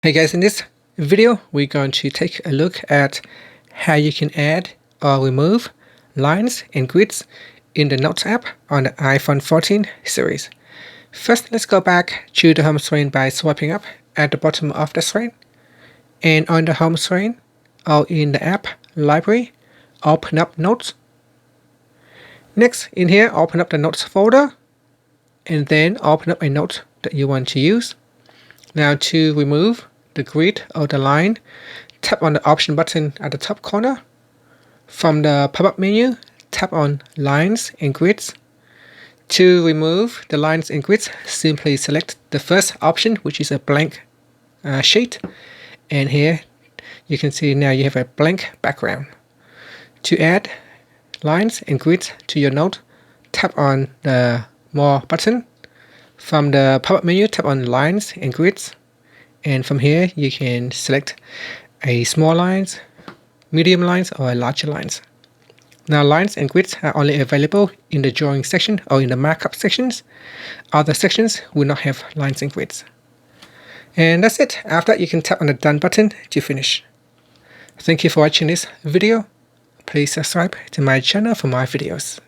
Hey guys, in this video we're going to take a look at how you can add or remove lines and grids in the Notes app on the iPhone 14 series. First, let's go back to the home screen by swiping up at the bottom of the screen, and on the home screen or in the app library, open up Notes. Next, in here, open up the Notes folder and then open up a note that you want to use. Now, to remove the grid or the line, tap on the option button at the top corner. From the pop-up menu, tap on Lines and Grids. To remove the lines and grids, simply select the first option, which is a blank sheet. And here you can see now you have a blank background. To add lines and grids to your note, tap on the More button. From the pop-up menu, tap on Lines and Grids. And from here, you can select a small lines, medium lines, or a larger lines. Now, lines and grids are only available in the drawing section or in the markup sections. Other sections will not have lines and grids. And that's it. After that, you can tap on the Done button to finish. Thank you for watching this video. Please subscribe to my channel for more videos.